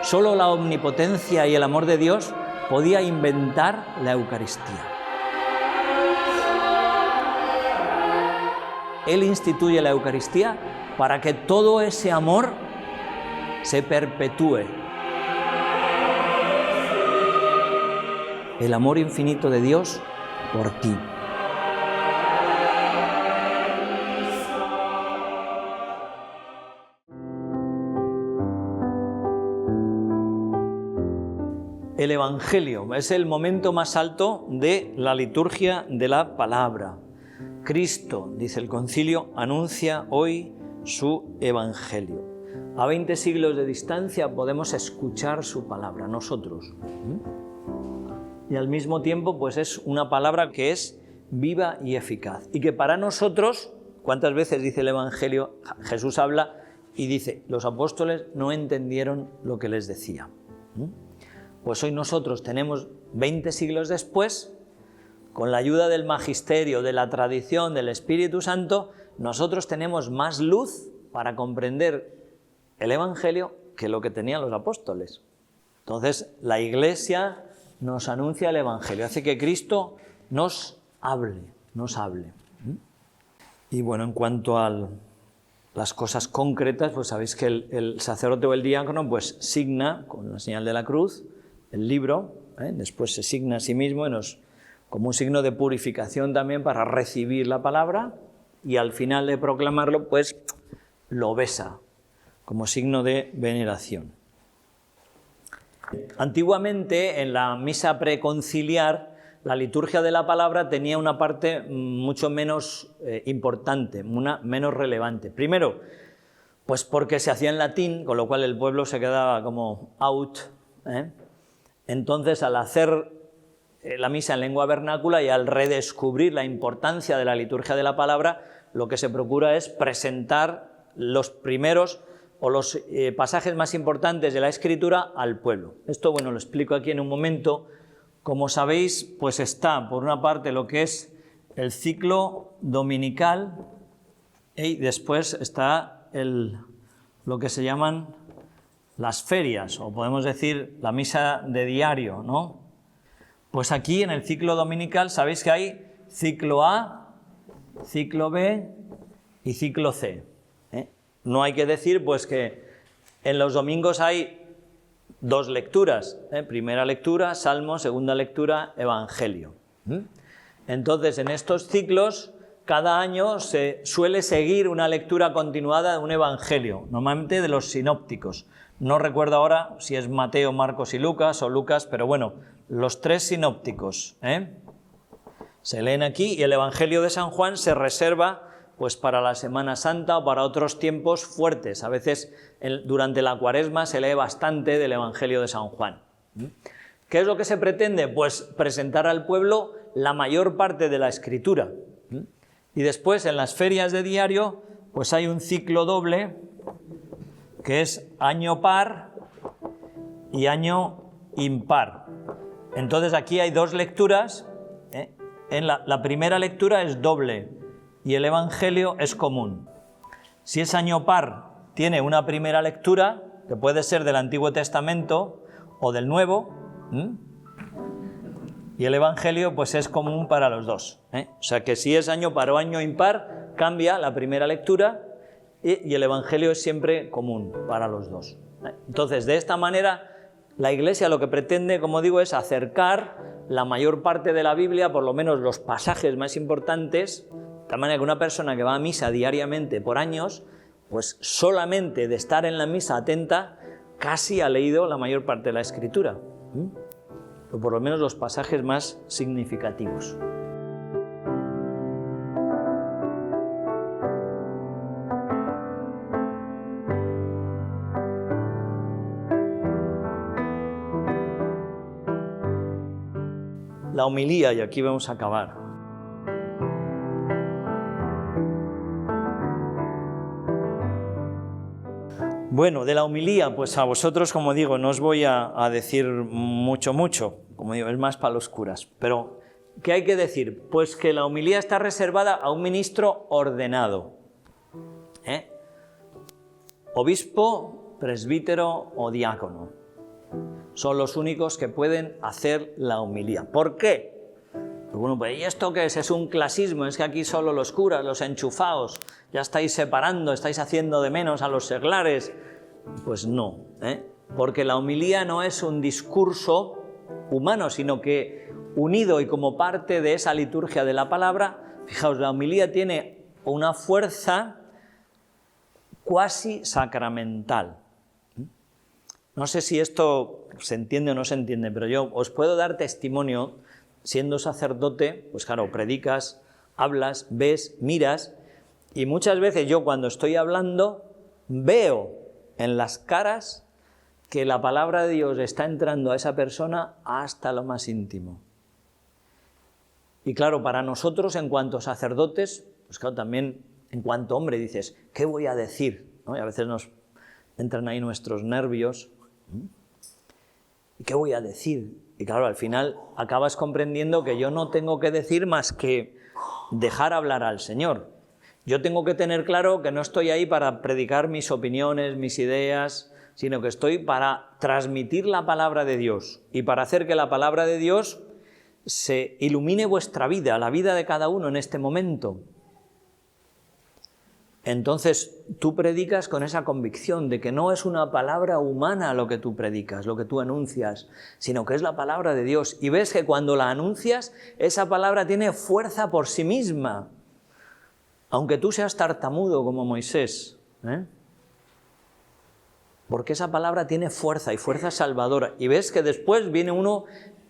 Solo la omnipotencia y el amor de Dios podía inventar la Eucaristía. Él instituye la Eucaristía para que todo ese amor se perpetúe. El amor infinito de Dios por ti. El Evangelio es el momento más alto de la liturgia de la palabra. Cristo, dice el concilio, anuncia hoy su Evangelio. A 20 siglos de distancia podemos escuchar su palabra, nosotros. Y al mismo tiempo, pues es una palabra que es viva y eficaz. Y que para nosotros, ¿cuántas veces dice el Evangelio? Jesús habla y dice, los apóstoles no entendieron lo que les decía. Pues hoy nosotros tenemos 20 siglos después, con la ayuda del magisterio, de la tradición, del Espíritu Santo, nosotros tenemos más luz para comprender el Evangelio que lo que tenían los apóstoles. Entonces, la Iglesia nos anuncia el Evangelio, hace que Cristo nos hable. Y bueno, en cuanto a las cosas concretas, pues sabéis que el sacerdote o el diácono pues signa con la señal de la cruz el libro, después se signa a sí mismo como un signo de purificación también para recibir la palabra, y al final de proclamarlo pues lo besa como signo de veneración. Antiguamente en la misa preconciliar la liturgia de la palabra tenía una parte mucho menos importante, menos relevante. Primero, pues porque se hacía en latín, con lo cual el pueblo se quedaba como out, Entonces, al hacer la misa en lengua vernácula y al redescubrir la importancia de la liturgia de la palabra, lo que se procura es presentar los primeros o los pasajes más importantes de la Escritura al pueblo. Esto, bueno, lo explico aquí en un momento. Como sabéis, pues está, por una parte, lo que es el ciclo dominical y después está lo que se llaman las ferias, o podemos decir la misa de diario, ¿no? Pues aquí en el ciclo dominical sabéis que hay ciclo A, ciclo B y ciclo C. No hay que decir pues que en los domingos hay 2 lecturas, primera lectura, Salmo, segunda lectura, Evangelio. Entonces en estos ciclos cada año se suele seguir una lectura continuada de un Evangelio, normalmente de los sinópticos. No recuerdo ahora si es Mateo, Marcos y Lucas o Lucas, pero bueno, los 3 sinópticos se leen aquí, y el Evangelio de San Juan se reserva pues para la Semana Santa o para otros tiempos fuertes. A veces durante la Cuaresma se lee bastante del Evangelio de San Juan. ¿Qué es lo que se pretende? Pues presentar al pueblo la mayor parte de la Escritura. Y después en las ferias de diario pues hay un ciclo doble, que es año par y año impar. Entonces aquí hay 2 lecturas. En la primera lectura es doble y el Evangelio es común. Si es año par, tiene una primera lectura, que puede ser del Antiguo Testamento o del Nuevo, y el Evangelio pues es común para los 2. O sea que si es año par o año impar, cambia la primera lectura, y el Evangelio es siempre común para los 2. Entonces, de esta manera, la Iglesia lo que pretende, como digo, es acercar la mayor parte de la Biblia, por lo menos los pasajes más importantes, de tal manera que una persona que va a misa diariamente por años, pues solamente de estar en la misa atenta, casi ha leído la mayor parte de la Escritura, o por lo menos los pasajes más significativos. La homilía, y aquí vamos a acabar. Bueno, de la homilía, pues a vosotros, como digo, no os voy a decir mucho, como digo, es más para los curas, pero ¿qué hay que decir? Pues que la homilía está reservada a un ministro ordenado. Obispo, presbítero o diácono. Son los únicos que pueden hacer la homilía. ¿Por qué? Pues bueno, pues ¿y esto qué es? Es un clasismo, es que aquí solo los curas, los enchufados, ya estáis separando, estáis haciendo de menos a los seglares. Pues no, porque la homilía no es un discurso humano, sino que unido y como parte de esa liturgia de la palabra, fijaos, la homilía tiene una fuerza cuasi sacramental. No sé si esto se entiende o no se entiende, pero yo os puedo dar testimonio, siendo sacerdote, pues claro, predicas, hablas, ves, miras, y muchas veces yo cuando estoy hablando veo en las caras que la palabra de Dios está entrando a esa persona hasta lo más íntimo. Y claro, para nosotros en cuanto sacerdotes, pues claro, también en cuanto hombre dices, ¿qué voy a decir? ¿No? Y a veces nos entran ahí nuestros nervios. ¿Y qué voy a decir? Y claro, al final acabas comprendiendo que yo no tengo que decir más que dejar hablar al Señor. Yo tengo que tener claro que no estoy ahí para predicar mis opiniones, mis ideas, sino que estoy para transmitir la palabra de Dios y para hacer que la palabra de Dios se ilumine vuestra vida, la vida de cada uno en este momento. Entonces tú predicas con esa convicción de que no es una palabra humana lo que tú predicas, lo que tú anuncias, sino que es la palabra de Dios. Y ves que cuando la anuncias, esa palabra tiene fuerza por sí misma, aunque tú seas tartamudo como Moisés, porque esa palabra tiene fuerza y fuerza salvadora. Y ves que después viene uno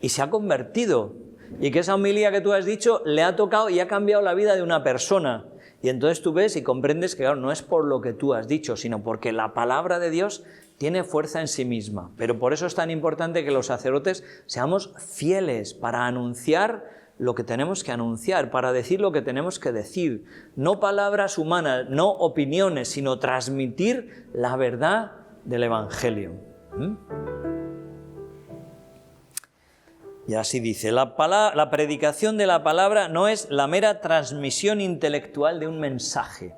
y se ha convertido, y que esa homilía que tú has dicho le ha tocado y ha cambiado la vida de una persona. Y entonces tú ves y comprendes que claro, no es por lo que tú has dicho, sino porque la palabra de Dios tiene fuerza en sí misma. Pero por eso es tan importante que los sacerdotes seamos fieles para anunciar lo que tenemos que anunciar, para decir lo que tenemos que decir. No palabras humanas, no opiniones, sino transmitir la verdad del Evangelio. Y así dice, la predicación de la palabra no es la mera transmisión intelectual de un mensaje.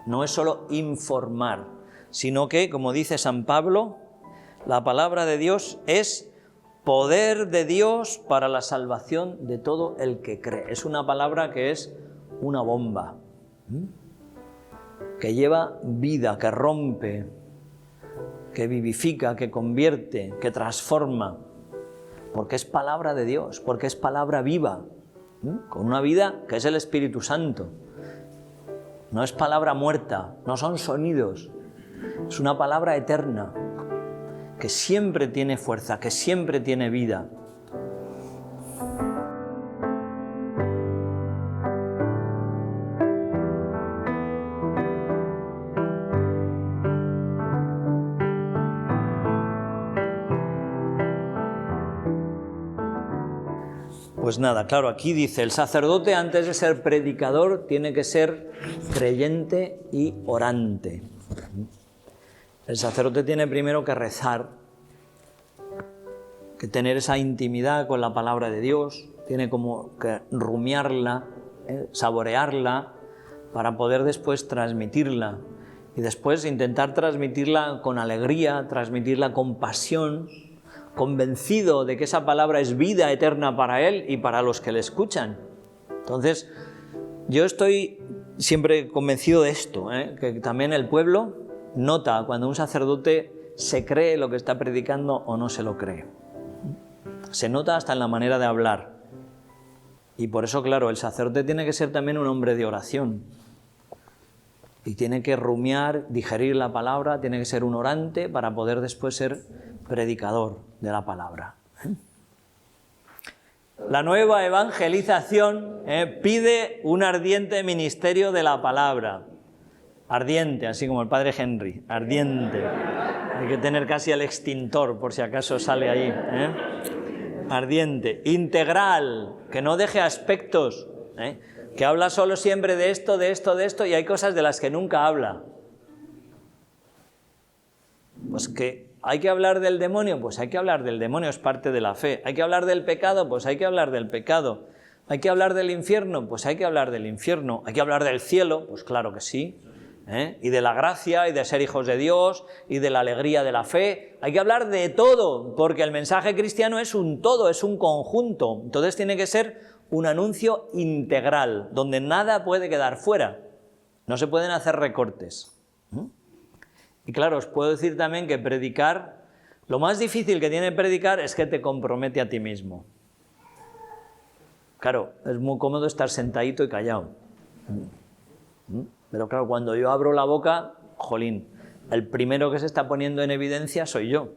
No es solo informar, sino que, como dice San Pablo, la palabra de Dios es poder de Dios para la salvación de todo el que cree. Es una palabra que es una bomba, que lleva vida, que rompe, que vivifica, que convierte, que transforma. Porque es palabra de Dios, porque es palabra viva, con una vida que es el Espíritu Santo. No es palabra muerta, no son sonidos, es una palabra eterna, que siempre tiene fuerza, que siempre tiene vida. Pues nada, claro, aquí dice, el sacerdote antes de ser predicador tiene que ser creyente y orante. El sacerdote tiene primero que rezar, que tener esa intimidad con la palabra de Dios, tiene como que rumiarla, saborearla, para poder después transmitirla. Y después intentar transmitirla con alegría, transmitirla con pasión, convencido de que esa palabra es vida eterna para él y para los que le escuchan. Entonces, yo estoy siempre convencido de esto, que también el pueblo nota cuando un sacerdote se cree lo que está predicando o no se lo cree. Se nota hasta en la manera de hablar. Y por eso, claro, el sacerdote tiene que ser también un hombre de oración. Y tiene que rumiar, digerir la palabra, tiene que ser un orante para poder después ser predicador de la palabra. La nueva evangelización pide un ardiente ministerio de la palabra. Ardiente, así como el padre Henry, ardiente. Hay que tener casi el extintor por si acaso sale ahí. Ardiente, integral, que no deje aspectos, que habla solo siempre de esto, de esto, de esto, y hay cosas de las que nunca habla. Pues que ¿Hay que hablar del demonio? Pues hay que hablar del demonio, es parte de la fe. ¿Hay que hablar del pecado? Pues hay que hablar del pecado. ¿Hay que hablar del infierno? Pues hay que hablar del infierno. ¿Hay que hablar del cielo? Pues claro que sí. Y de la gracia, y de ser hijos de Dios, y de la alegría de la fe. Hay que hablar de todo, porque el mensaje cristiano es un todo, es un conjunto. Entonces tiene que ser un anuncio integral, donde nada puede quedar fuera. No se pueden hacer recortes. Y claro, os puedo decir también que predicar, lo más difícil que tiene predicar es que te compromete a ti mismo. Claro, es muy cómodo estar sentadito y callado. Pero claro, cuando yo abro la boca, jolín, el primero que se está poniendo en evidencia soy yo.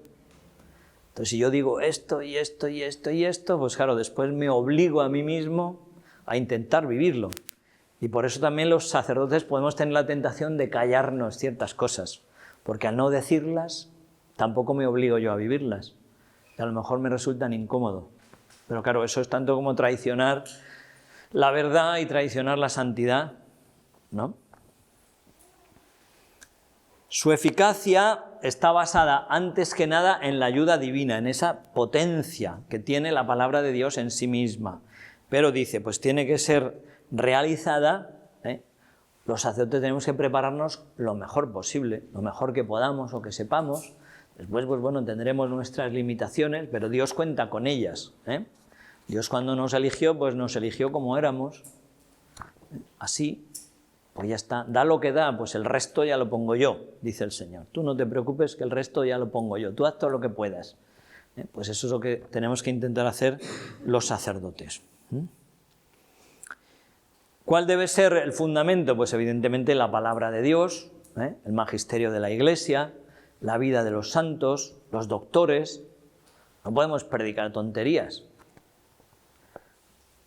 Entonces, si yo digo esto y esto y esto y esto, pues claro, después me obligo a mí mismo a intentar vivirlo. Y por eso también los sacerdotes podemos tener la tentación de callarnos ciertas cosas, porque al no decirlas, tampoco me obligo yo a vivirlas. Y a lo mejor me resultan incómodos. Pero claro, eso es tanto como traicionar la verdad y traicionar la santidad, ¿no? Su eficacia está basada antes que nada en la ayuda divina, en esa potencia que tiene la palabra de Dios en sí misma. Pero dice, pues tiene que ser realizada, los sacerdotes tenemos que prepararnos lo mejor posible, lo mejor que podamos o que sepamos. Después, pues bueno, tendremos nuestras limitaciones, pero Dios cuenta con ellas. Dios cuando nos eligió, pues nos eligió como éramos, así. Pues ya está, da lo que da, pues el resto ya lo pongo yo, dice el Señor. Tú no te preocupes que el resto ya lo pongo yo, tú haz todo lo que puedas. Pues eso es lo que tenemos que intentar hacer los sacerdotes. ¿Cuál debe ser el fundamento? Pues evidentemente la palabra de Dios, el magisterio de la Iglesia, la vida de los santos, los doctores. No podemos predicar tonterías.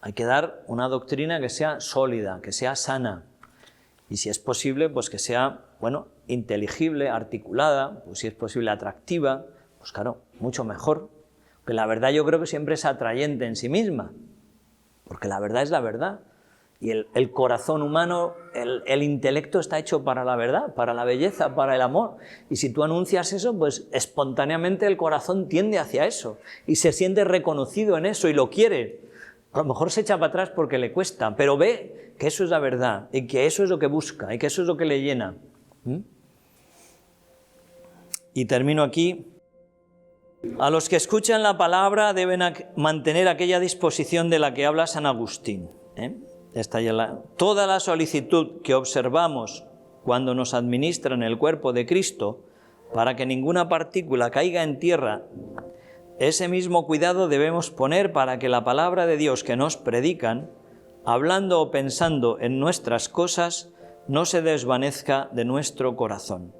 Hay que dar una doctrina que sea sólida, que sea sana. Y si es posible, pues que sea, bueno, inteligible, articulada, pues si es posible atractiva, pues claro, mucho mejor. Porque la verdad yo creo que siempre es atrayente en sí misma, porque la verdad es la verdad. Y el corazón humano, el intelecto está hecho para la verdad, para la belleza, para el amor. Y si tú anuncias eso, pues espontáneamente el corazón tiende hacia eso y se siente reconocido en eso y lo quiere. A lo mejor se echa para atrás porque le cuesta, pero ve que eso es la verdad y que eso es lo que busca y que eso es lo que le llena. Y termino aquí. A los que escuchan la palabra deben mantener aquella disposición de la que habla San Agustín. Toda la solicitud que observamos cuando nos administran el cuerpo de Cristo, para que ninguna partícula caiga en tierra, ese mismo cuidado debemos poner para que la palabra de Dios que nos predican, hablando o pensando en nuestras cosas, no se desvanezca de nuestro corazón.